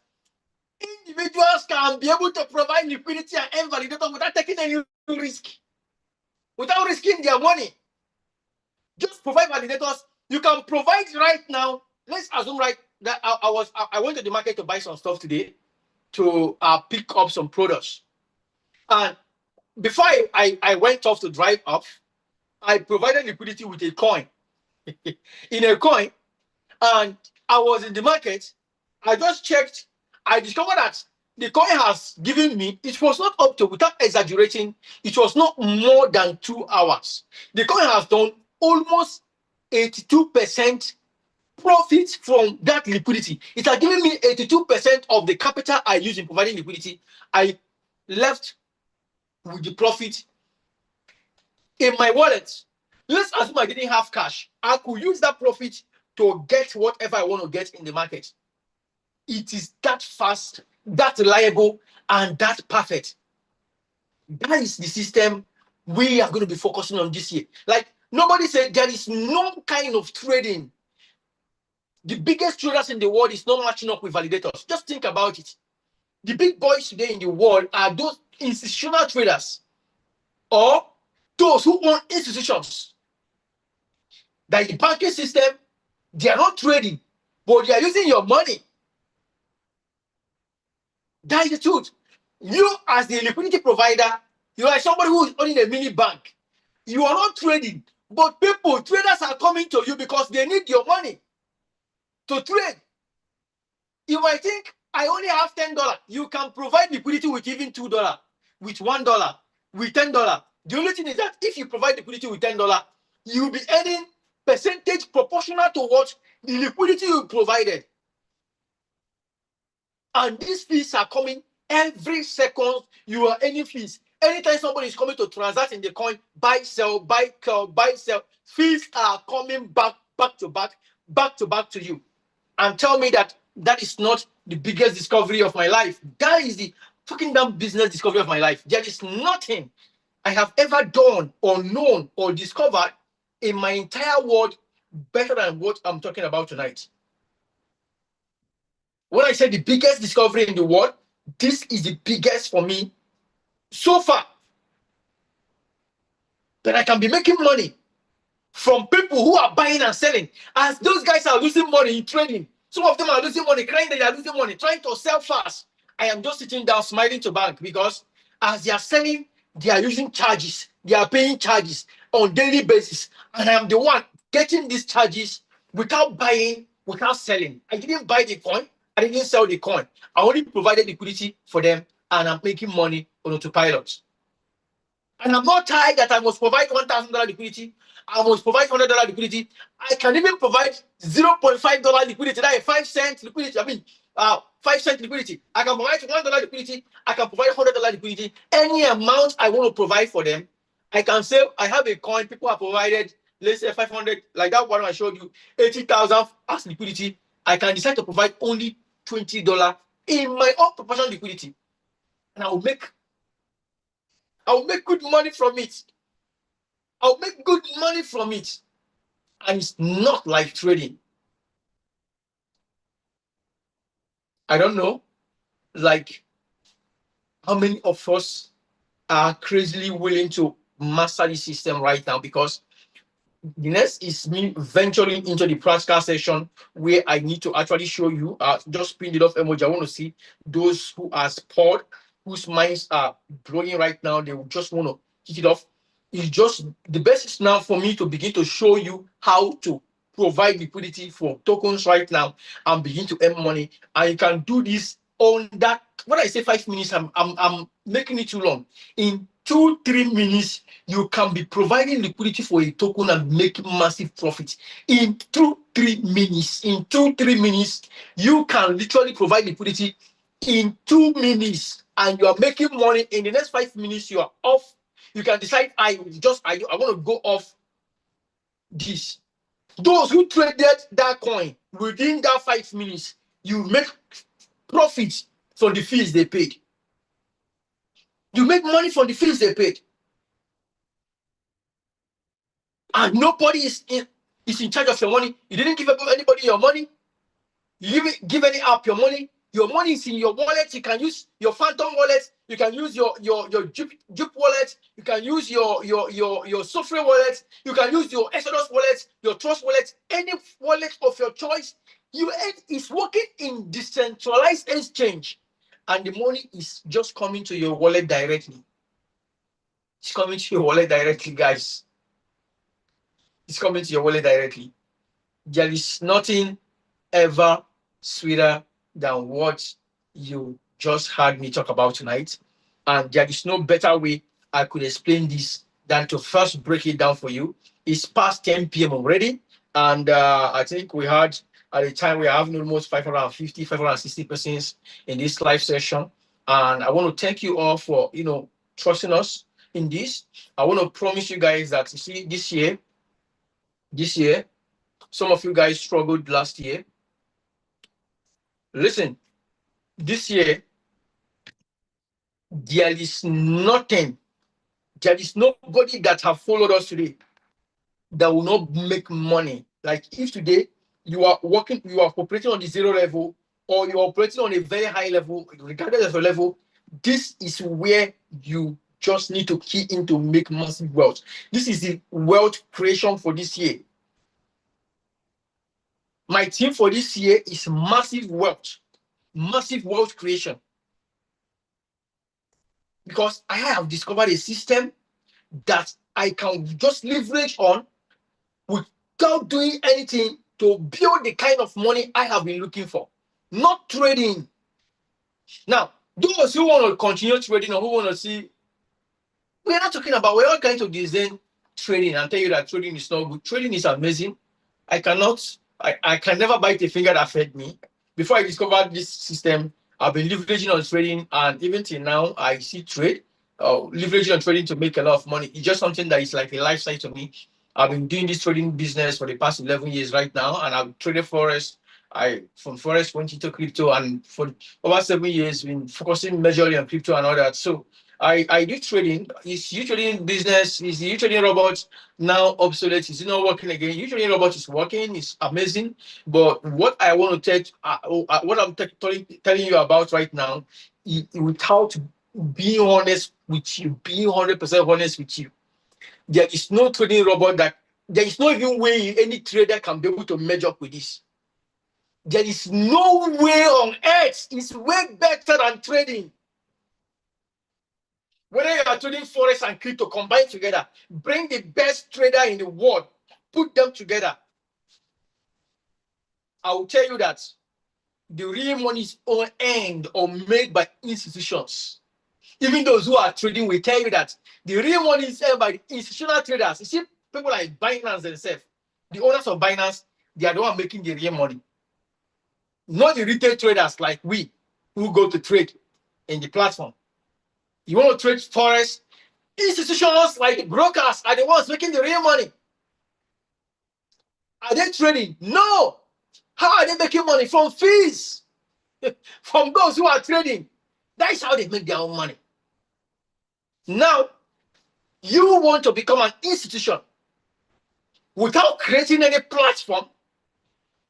individuals can be able to provide liquidity and earn validators without taking any risk, without risking their money. Just provide validators. You can provide right now. Let's assume that I went to the market to buy some stuff today to pick up some products. And before I went off to drive up, I provided liquidity with a coin. In a coin, and I was in the market. I just checked. I discovered that the coin has given me, it was not up to, without exaggerating, it was not more than 2 hours. The coin has done almost 82% profit from that liquidity. It has given me 82% of the capital I use in providing liquidity. I left with the profit in my wallet. Let's assume I didn't have cash. I could use that profit to get whatever I want to get in the market. It is that fast, that reliable, and that perfect. That is the system we are going to be focusing on this year. Like, nobody said there is no kind of trading. The biggest traders in the world is not matching up with validators. Just think about it. The big boys today in the world are those institutional traders or those who own institutions. That the banking system, they are not trading, but they are using your money. That is the truth. You, as the liquidity provider, You are somebody who is owning a mini bank. You are not trading, but traders are coming to you because they need your money to trade. You might think, I only have $10. You can provide liquidity with even $2, with $1, with $10. The only thing is that if you provide liquidity with $10, you'll be earning percentage proportional to what the liquidity you provided. And these fees are coming every second. You are earning fees. Anytime somebody is coming to transact in the coin, buy, sell, buy, sell, fees are coming back to back to you. And tell me that is not the biggest discovery of my life. That is the fucking damn business discovery of my life. There is nothing I have ever done or known or discovered in my entire world better than what I'm talking about tonight. When I say the biggest discovery in the world, this is the biggest for me so far. That I can be making money from people who are buying and selling. As those guys are losing money in trading, some of them are losing money, crying that they are losing money, trying to sell fast. I am just sitting down smiling to bank because as they are selling, they are using charges. They are paying charges on daily basis. And I am the one getting these charges without buying, without selling. I didn't buy the coin. I didn't sell the coin. I only provided liquidity for them and I'm making money on autopilot. And I'm not tied that I must provide $1,000 liquidity. I must provide $100 liquidity. I can even provide $0.5 liquidity. That is 5 cents liquidity. 5 cent liquidity. I can provide $1 liquidity. I can provide $100 liquidity. Any amount I want to provide for them, I can say I have a coin. People have provided, let's say 500, like that one I showed you, 80,000 as liquidity. I can decide to provide only $20 in my own proportional liquidity, and I will make good money from it. I'll make good money from it. And it's not like trading. I don't know, like, how many of us are crazily willing to master the system right now, because the next is me venturing into the practical session where I need to actually show you, just print it off emoji. I want to see those who are spoiled, whose minds are blowing right now. They will just want to kick it off. It's just the best is now for me to begin to show you how to provide liquidity for tokens right now and begin to earn money. And you can do this on that. When I say 5 minutes, I'm making it too long. In 2-3 minutes, you can be providing liquidity for a token and making massive profit. In 2-3 minutes, you can literally provide liquidity in 2 minutes, and you are making money. In the next 5 minutes, you are off. You can decide, I want to go off this. Those who traded that coin within that 5 minutes, you make profits from the fees they paid. You make money from the fees they paid. And nobody is in charge of your money. You didn't give anybody your money. You didn't give any app your money. Your money is in your wallet. You can use your Phantom wallet. You can use your Jup wallet. You can use your software wallet. You can use your Exodus wallet, your Trust wallet, any wallet of your choice. It's working in decentralized exchange, and the money is just coming to your wallet directly. It's coming to your wallet directly, guys. It's coming to your wallet directly. There is nothing ever sweeter than what you just heard me talk about tonight. And there is no better way I could explain this than to first break it down for you. It's past 10 p.m. already. And I think we had, at the time, we are having almost 550, 560 persons in this live session. And I want to thank you all for, trusting us in this. I want to promise you guys that, you see, this year, some of you guys struggled last year. Listen, this year, there is nobody that have followed us today that will not make money. Like, if today you are operating on the zero level, or you're operating on a very high level, regardless of your level, this is where you just need to key in to make massive wealth. This is the wealth creation for this year. My team for this year is massive wealth creation. because I have discovered a system that I can just leverage on without doing anything to build the kind of money I have been looking for. Not trading. Now, those who want to continue trading or who want to see, we're not talking about, we're not going to design trading and tell you that trading is not good. Trading is amazing. I can never bite a finger that fed me. Before I discovered this system, I've been leveraging on trading, and even till now, I see trade, leveraging on trading to make a lot of money. It's just something that is like a lifestyle to me. I've been doing this trading business for the past 11 years right now, and I've traded forex. I from forex went into crypto, and for over 7 years, been focusing majorly on crypto and all that. So I do trading. Is you trading business? Is you trading robots now obsolete? Is it not working again? You trading robot is working. It's amazing. But what I want to tell, what I'm telling you about right now, without being honest with you, being 100% honest with you, there is no trading robot that there is no even way any trader can be able to measure up with this. There is no way on earth. It's way better than trading. Whether you are trading forex and crypto combined together, bring the best trader in the world, put them together. I will tell you that the real money is earned or made by institutions. Even those who are trading will tell you that the real money is earned by the institutional traders. You see, people like Binance themselves, the owners of Binance, they are the one making the real money. Not the retail traders like we who go to trade in the platform. You want to trade forex, institutions like the brokers are the ones making the real money. Are they trading? No. How are they making money? From fees. From those who are trading. That's how they make their own money. Now, you want to become an institution without creating any platform,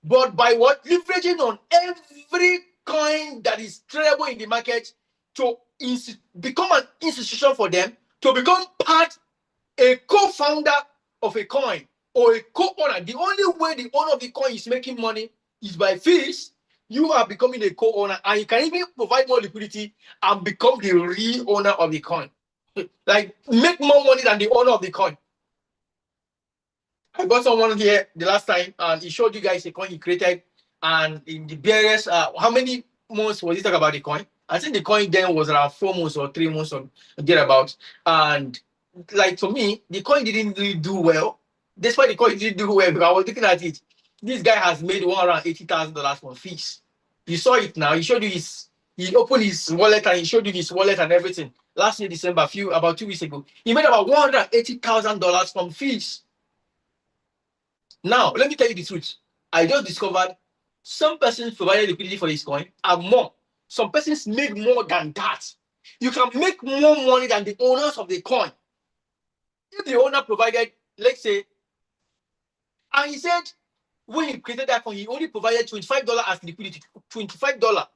but by what? Leveraging on every coin that is tradable in the market to become an institution for them, to become a co-founder of a coin or a co-owner. The only way the owner of the coin is making money is by fees. You are becoming a co-owner, and you can even provide more liquidity and become the real owner of the coin. Like, make more money than the owner of the coin. I got someone here the last time, and he showed you guys a coin he created, and in the various how many months was he talking about the coin? I think the coin then was around 4 months or 3 months or thereabouts. And like, for me, the coin didn't really do well. Despite the coin didn't do well, because I was looking at it. This guy has made $180,000 from fees. You saw it now. He showed you he opened his wallet and he showed you his wallet and everything. Last year, December, about 2 weeks ago, he made about $180,000 from fees. Now, let me tell you the truth. I just discovered some persons provided liquidity for his coin and more. Some persons make more than that. You can make more money than the owners of the coin. If the owner provided, let's say, and he said when he created that coin, he only provided $25 as liquidity. $25.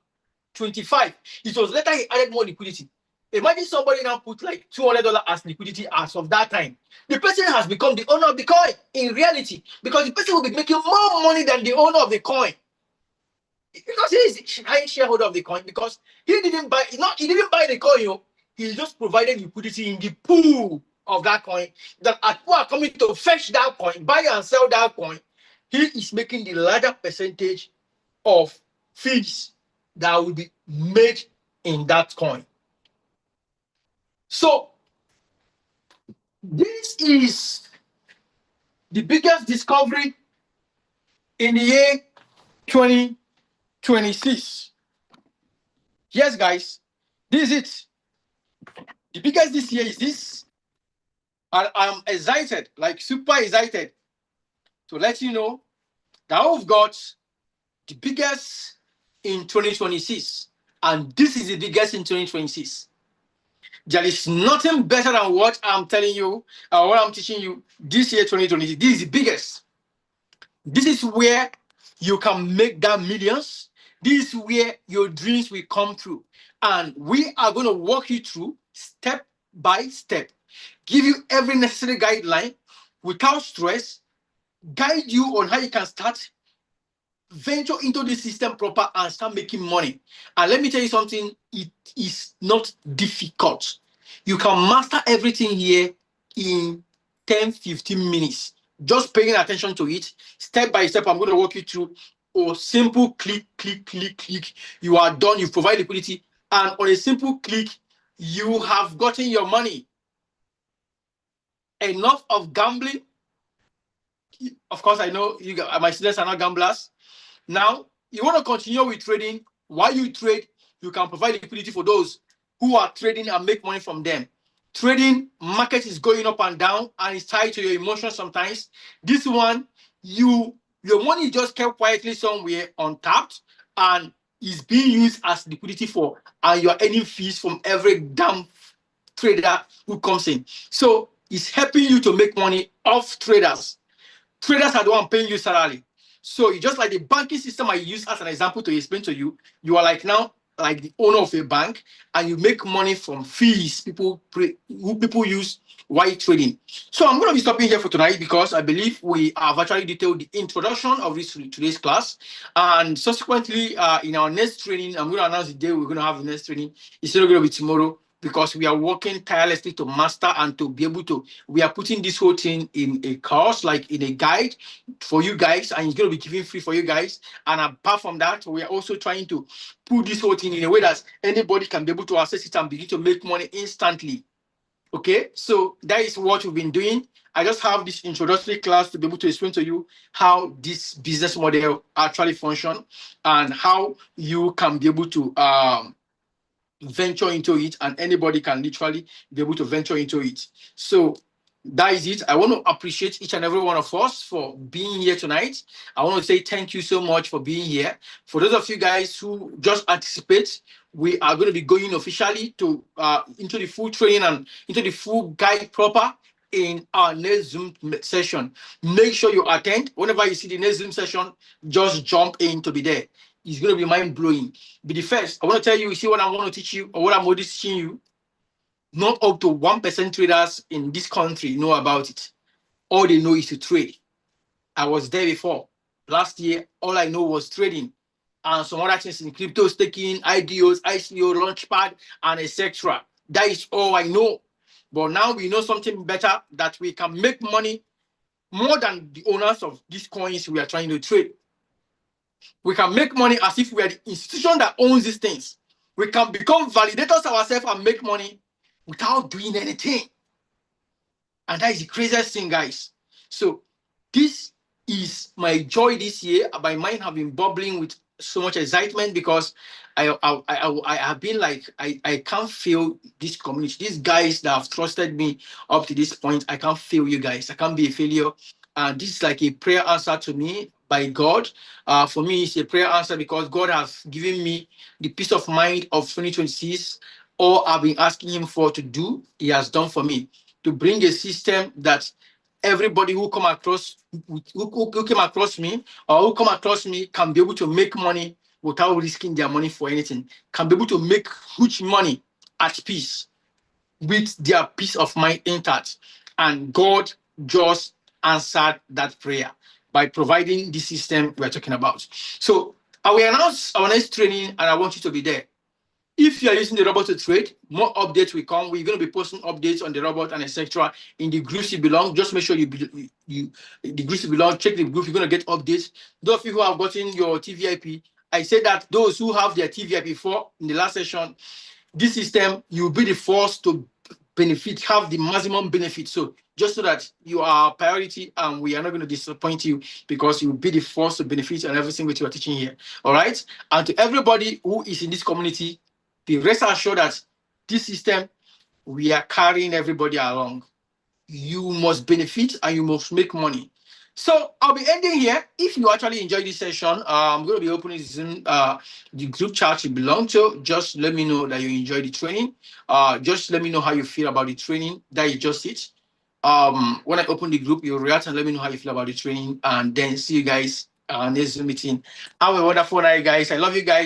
25. It was later he added more liquidity. Imagine somebody now put like $200 as liquidity as of that time. The person has become the owner of the coin in reality, because the person will be making more money than the owner of the coin. Because he is the high shareholder of the coin, because he didn't buy the coin, he just provided liquidity in the pool of that coin. That as people are coming to fetch that coin, buy and sell that coin, he is making the larger percentage of fees that will be made in that coin. So this is the biggest discovery in the year 2026. Yes, guys, this is it. The biggest this year is this. And I'm excited, like super excited, to let you know that we've got the biggest in 2026. And this is the biggest in 2026. There is nothing better than what I'm telling you or what I'm teaching you this year, 2026. This is the biggest. This is where you can make that millions. This is where your dreams will come true. And we are going to walk you through step by step, give you every necessary guideline without stress, guide you on how you can start, venture into the system proper and start making money. And let me tell you something, it is not difficult. You can master everything here in 10-15 minutes. Just paying attention to it, step by step. I'm going to walk you through. Oh, simple click, click, click, click. You are done. You provide liquidity, and on a simple click, you have gotten your money. Enough of gambling. Of course, I know my students are not gamblers. Now, you want to continue with trading. While you trade, you can provide liquidity for those who are trading and make money from them. Trading market is going up and down, and it's tied to your emotions sometimes. This one, your money just kept quietly somewhere untapped and is being used as liquidity for, and you're earning fees from every damn trader who comes in. So it's helping you to make money off traders. Traders are the one paying you salary. So you just like the banking system I use as an example to explain to you, you are like now like the owner of a bank, and you make money from fees people use while trading. So I'm going to be stopping here for tonight because I believe we have actually detailed the introduction of today's class, and subsequently in our next training, I'm going to announce the day we're going to have the next training. It's not going to be tomorrow, because we are working tirelessly to master and to be able to, we are putting this whole thing in a course, like in a guide for you guys, and it's going to be given free for you guys. And apart from that, we are also trying to put this whole thing in a way that anybody can be able to access it and begin to make money instantly. Okay, so that is what we've been doing. I just have this introductory class to be able to explain to you how this business model actually functions and how you can be able to venture into it, and anybody can literally be able to venture into it. So that is it. I want to appreciate each and every one of us for being here tonight. I want to say thank you so much for being here. For those of you guys who just anticipate, we are going to be going officially to into the full training and into the full guide proper in our next Zoom session. Make sure you attend. Whenever you see the next Zoom session, just jump in to be there. It's going to be mind-blowing. Be the first. I want to tell you, see what I want to teach you, or what I'm already teaching you. Not up to 1% traders in this country know about it. All they know is to trade. I was there before. Last year, all I know was trading and some other things in crypto, staking, IDOs, ICO, Launchpad, and etc. That is all I know. But now we know something better, that we can make money more than the owners of these coins we are trying to trade. We can make money as if we are the institution that owns these things. We can become validators ourselves and make money without doing anything. And that is the craziest thing, guys. So this is my joy this year. My mind have been bubbling with so much excitement because I have been like, I can't fail this community. These guys that have trusted me up to this point, I can't fail you guys. I can't be a failure. And this is like a prayer answer to me by God. For me, it's a prayer answer because God has given me the peace of mind of 2026. All I've been asking him for to do, he has done for me. To bring a system that everybody who come across, who came across me or who come across me can be able to make money without risking their money for anything, can be able to make huge money at peace with their peace of mind intact. And God just answered that prayer by providing the system we're talking about. So I will announce our next training, and I want you to be there. If you are using the robot to trade, more updates will come. We're going to be posting updates on the robot and etc. in the groups you belong. Just make sure the groups you belong, check the group. You're going to get updates. Those of you who have gotten your TVIP, I said that those who have their TVIP before in the last session, this system, you'll be the first to benefit, have the maximum benefit. So just so that you are a priority and we are not going to disappoint you, because you will be the first to benefit on everything which you are teaching here. All right. And to everybody who is in this community, be rest assured that this system, we are carrying everybody along. You must benefit and you must make money. So I'll be ending here. If you actually enjoyed this session, I'm going to be opening Zoom, the group chat you belong to. Just let me know that you enjoyed the training. Just let me know how you feel about the training. That is just it. When I open the group, you react and let me know how you feel about the training. And then see you guys next Zoom meeting. Have a wonderful night, guys. I love you guys.